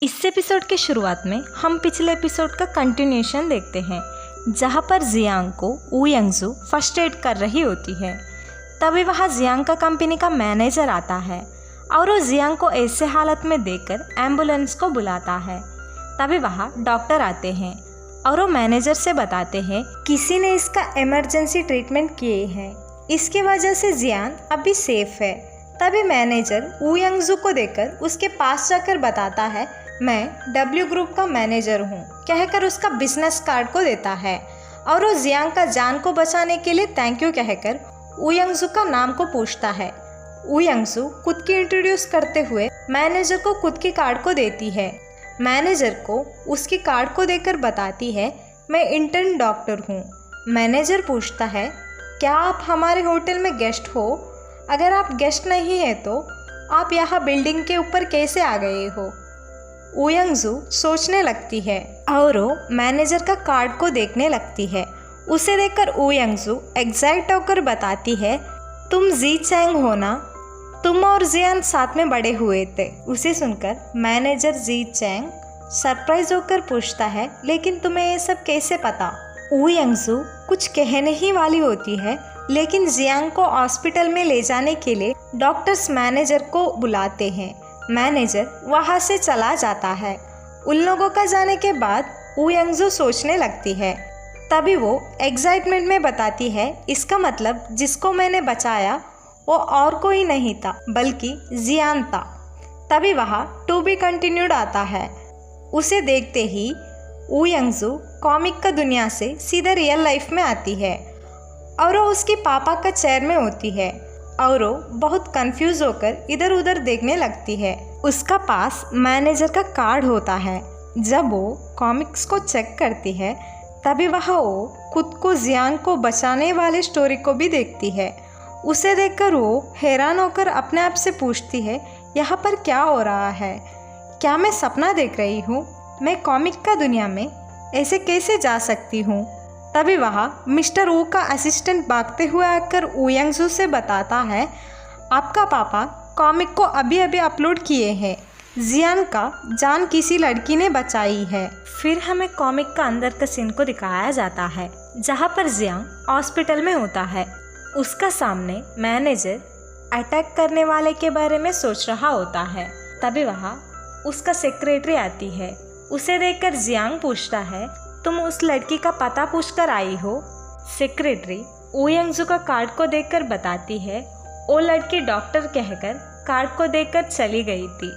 इस एपिसोड के शुरुआत में हम पिछले एपिसोड का कंटिन्यूशन देखते हैं, जहाँ पर जियांग को वू यंगजू फर्स्ट एड कर रही होती है। तभी वहाँ जियांग का कंपनी का मैनेजर आता है और वो जियांग को ऐसे हालत में देखकर एम्बुलेंस को बुलाता है। तभी वहाँ डॉक्टर आते हैं और वो मैनेजर से बताते हैं किसी ने इसका इमरजेंसी ट्रीटमेंट किए हैं, इसकी वजह से जियांग अभी सेफ है। तभी मैनेजर वू यंगजू को देखकर उसके पास जाकर बताता है, मैं डब्ल्यू ग्रुप का मैनेजर हूँ, कहकर उसका बिजनेस कार्ड को देता है और वो जियांग का जान को बचाने के लिए थैंक यू कहकर वू यंगजू का नाम को पूछता है। वू यंगजू खुद की इंट्रोड्यूस करते हुए मैनेजर को खुद की कार्ड को देती है। मैनेजर को उसकी कार्ड को देकर बताती है, मैं इंटर्न डॉक्टर हूँ। मैनेजर पूछता है, क्या आप हमारे होटल में गेस्ट हो? अगर आप गेस्ट नहीं है तो आप यहाँ बिल्डिंग के ऊपर कैसे आ गए हो? वू यंगजू सोचने लगती है और वो मैनेजर का कार्ड को देखने लगती है। उसे देखकर वू यंगजू एक्साइट होकर बताती है, तुम जी चैंग हो ना? तुम और जियान साथ में बड़े हुए थे। उसे सुनकर मैनेजर जी चैंग सरप्राइज होकर पूछता है, लेकिन तुम्हें ये सब कैसे पता? वू यंगजू कुछ कहने ही वाली होती है, लेकिन जियांग को हॉस्पिटल में ले जाने के लिए डॉक्टर्स मैनेजर को बुलाते हैं। मैनेजर वहाँ से चला जाता है। उन लोगों का जाने के बाद वू यंगजू सोचने लगती है। तभी वो एक्साइटमेंट में बताती है, इसका मतलब जिसको मैंने बचाया वो और कोई नहीं था बल्कि जियान था। तभी वहाँ टू बी कंटिन्यूड आता है। उसे देखते ही वू यंगजू कॉमिक का दुनिया से सीधे रियल लाइफ में आती है और वो उसके पापा का चेयर में होती है और वो बहुत कंफ्यूज होकर इधर उधर देखने लगती है। उसका पास मैनेजर का कार्ड होता है। जब वो कॉमिक्स को चेक करती है तभी वह वो खुद को जियांग को बचाने वाले स्टोरी को भी देखती है। उसे देखकर वो हैरान होकर अपने आप से पूछती है, यहाँ पर क्या हो रहा है? क्या मैं सपना देख रही हूँ? मैं कॉमिक का दुनिया में ऐसे कैसे जा सकती हूँ? तभी वहाँ मिस्टर वू का असिस्टेंट भागते हुए आकर वू यंगजू से बताता है, आपका पापा कॉमिक को अभी अभी अपलोड किए हैं। जियान का जान किसी लड़की ने बचाई है। फिर हमें कॉमिक का अंदर का सीन को दिखाया जाता है, जहाँ पर जियांग हॉस्पिटल में होता है। उसका सामने मैनेजर अटैक करने वाले के बारे में सोच रहा होता है। तभी वहाँ उसका सेक्रेटरी आती है। उसे देखकर जियांग पूछता है, तुम उस लड़की का पता पूछकर आई हो? सेक्रेटरी वू यंगजू का कार्ड को देखकर बताती है, वो लड़की डॉक्टर कहकर कार्ड को देखकर चली गई थी,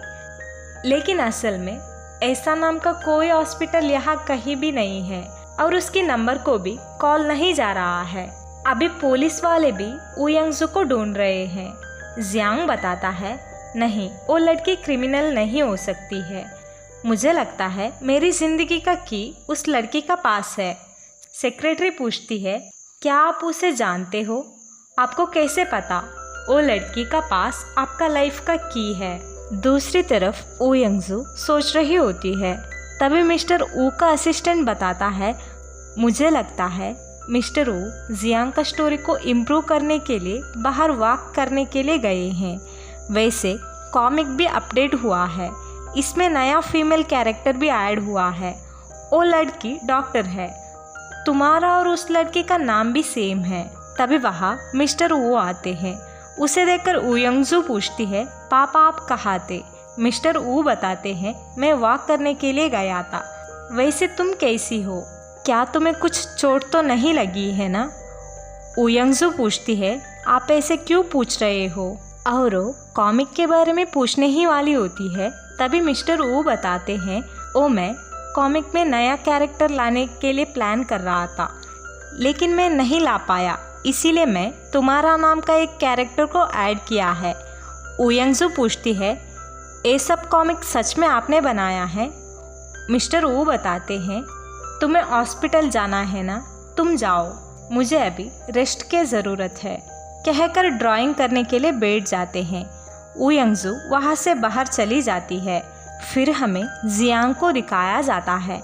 लेकिन असल में ऐसा नाम का कोई हॉस्पिटल यहाँ कहीं भी नहीं है और उसकी नंबर को भी कॉल नहीं जा रहा है। अभी पुलिस वाले भी वू यंगजू को ढूंढ रहे हैं। जियांग बताता है, नहीं, वो लड़की क्रिमिनल नहीं हो सकती है। मुझे लगता है मेरी ज़िंदगी का की उस लड़की का पास है। सेक्रेटरी पूछती है, क्या आप उसे जानते हो? आपको कैसे पता? वो लड़की का पास आपका लाइफ का की है। दूसरी तरफ वू यंगजू सोच रही होती है। तभी मिस्टर वू का असिस्टेंट बताता है, मुझे लगता है मिस्टर वू जियांग का स्टोरी को इम्प्रूव करने के लिए बाहर वॉक करने के लिए गए हैं। वैसे कॉमिक भी अपडेट हुआ है, इसमें नया फीमेल कैरेक्टर भी ऐड हुआ है। वो लड़की डॉक्टर है। तुम्हारा और उस लड़की का नाम भी सेम है। तभी वहाँ मिस्टर वू आते हैं। उसे देखकर वू यंगजू पूछती है, पापा आप कहाँ थे? मिस्टर वू बताते हैं, मैं वॉक करने के लिए गया था। वैसे तुम कैसी हो? क्या तुम्हें कुछ चोट तो नहीं लगी है ना? वू यंगजू पूछती है, आप ऐसे क्यों पूछ रहे हो? और वो कॉमिक के बारे में पूछने ही वाली होती है। तभी मिस्टर वू बताते हैं, ओ मैं कॉमिक में नया कैरेक्टर लाने के लिए प्लान कर रहा था, लेकिन मैं नहीं ला पाया, इसीलिए मैं तुम्हारा नाम का एक कैरेक्टर को ऐड किया है। वू यंगजू पूछती है, ये सब कॉमिक सच में आपने बनाया है? मिस्टर वू बताते हैं, तुम्हें हॉस्पिटल जाना है ना, तुम जाओ, मुझे अभी रेस्ट की ज़रूरत है, कहकर ड्राइंग करने के लिए बैठ जाते हैं। वू यंगजू वहाँ से बाहर चली जाती है। फिर हमें जियांग को दिखाया जाता है।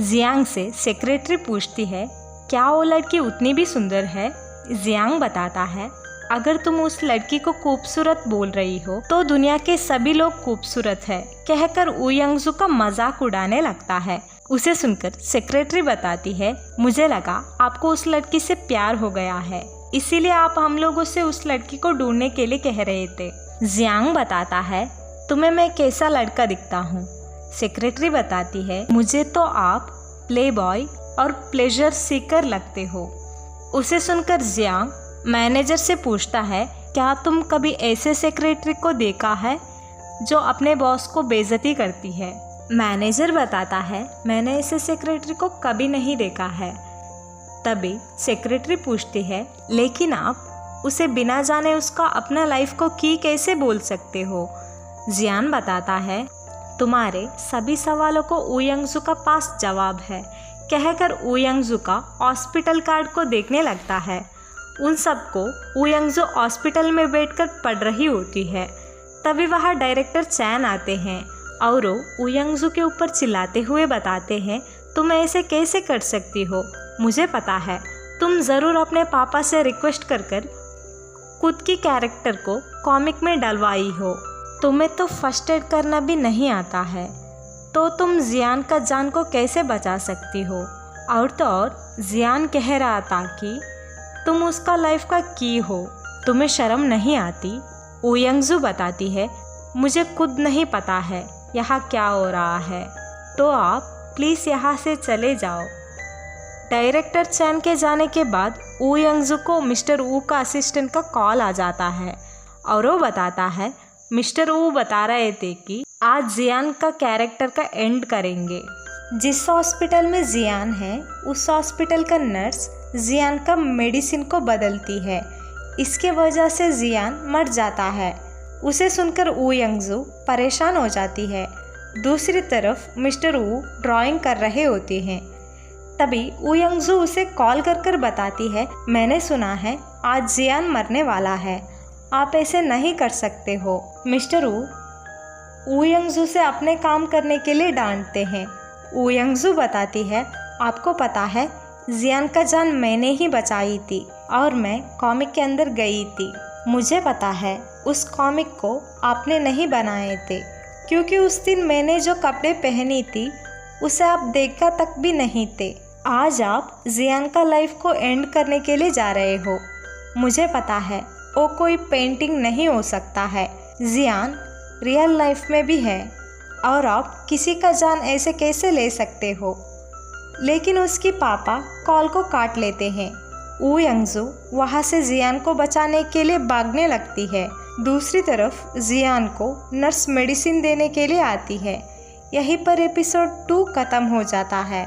जियांग से सेक्रेटरी पूछती है, क्या वो लड़की उतनी भी सुंदर है? जियांग बताता है, अगर तुम उस लड़की को खूबसूरत बोल रही हो तो दुनिया के सभी लोग खूबसूरत है, कहकर ऊ यंगजू का मजाक उड़ाने लगता है। उसे सुनकर सेक्रेटरी बताती है, मुझे लगा आपको उस लड़की से प्यार हो गया है, इसीलिए आप हम लोगों से उस लड़की को ढूंढने के लिए कह रहे थे। जियांग बताता है, तुम्हें मैं कैसा लड़का दिखता हूँ? सेक्रेटरी बताती है, मुझे तो आप प्ले बॉय और प्लेजर सीकर लगते हो। उसे सुनकर जियांग मैनेजर से पूछता है, क्या तुम कभी ऐसे सेक्रेटरी को देखा है जो अपने बॉस को बेइज्जती करती है? मैनेजर बताता है, मैंने ऐसे सेक्रेटरी को कभी नहीं देखा है। तभी सेक्रेटरी पूछती है, लेकिन आप उसे बिना जाने उसका अपना लाइफ को की कैसे बोल सकते हो? जियान बताता है, तुम्हारे सभी सवालों को ऊ यंगजू का पास जवाब है, कहकर ऊ यंगजू का हॉस्पिटल कार्ड को देखने लगता है। उन सबको ऊ यंगजू हॉस्पिटल में बैठकर पढ़ रही होती है। तभी वहाँ डायरेक्टर चैन आते हैं और ऊ यंगजू के ऊपर चिल्लाते हुए बताते हैं, तुम ऐसे कैसे कर सकती हो? मुझे पता है तुम ज़रूर अपने पापा से रिक्वेस्ट कर खुद की कैरेक्टर को कॉमिक में डलवाई हो। तुम्हें तो फर्स्ट एड करना भी नहीं आता है, तो तुम जियान का जान को कैसे बचा सकती हो? और तो और जियान कह रहा था कि तुम उसका लाइफ का की हो, तुम्हें शर्म नहीं आती? ऊ यंगजू बताती है, मुझे खुद नहीं पता है यहाँ क्या हो रहा है, तो आप प्लीज़ यहाँ से चले जाओ। डायरेक्टर चैन के जाने के बाद ऊ यंगजू को मिस्टर ऊ का असिस्टेंट का कॉल आ जाता है और वो बताता है, मिस्टर ऊ बता रहे थे कि आज जियान का कैरेक्टर का एंड करेंगे। जिस हॉस्पिटल में जियान है उस हॉस्पिटल का नर्स जियान का मेडिसिन को बदलती है, इसके वजह से जियान मर जाता है। उसे सुनकर ऊ यंगजू परेशान हो जाती है। दूसरी तरफ मिस्टर ऊ ड्राइंग कर रहे होते हैं। तभी ऊ यंगजू उसे कॉल कर बताती है, मैंने सुना है आज जियान मरने वाला है, आप ऐसे नहीं कर सकते हो। मिस्टर ऊ यंगजू से अपने काम करने के लिए डांटते हैं। ऊ यंगजू बताती है, आपको पता है जियान का जान मैंने ही बचाई थी और मैं कॉमिक के अंदर गई थी। मुझे पता है उस कॉमिक को आपने नहीं बनाए थे, क्योंकि उस दिन मैंने जो कपड़े पहनी थी उसे आप देखा तक भी नहीं थे। आज आप जियान का लाइफ को एंड करने के लिए जा रहे हो। मुझे पता है वो कोई पेंटिंग नहीं हो सकता है, जियान रियल लाइफ में भी है और आप किसी का जान ऐसे कैसे ले सकते हो? लेकिन उसकी पापा कॉल को काट लेते हैं। ऊ यंगजू वहाँ से जियान को बचाने के लिए भागने लगती है। दूसरी तरफ जियान को नर्स मेडिसिन देने के लिए आती है। यहीं पर एपिसोड 2 खत्म हो जाता है।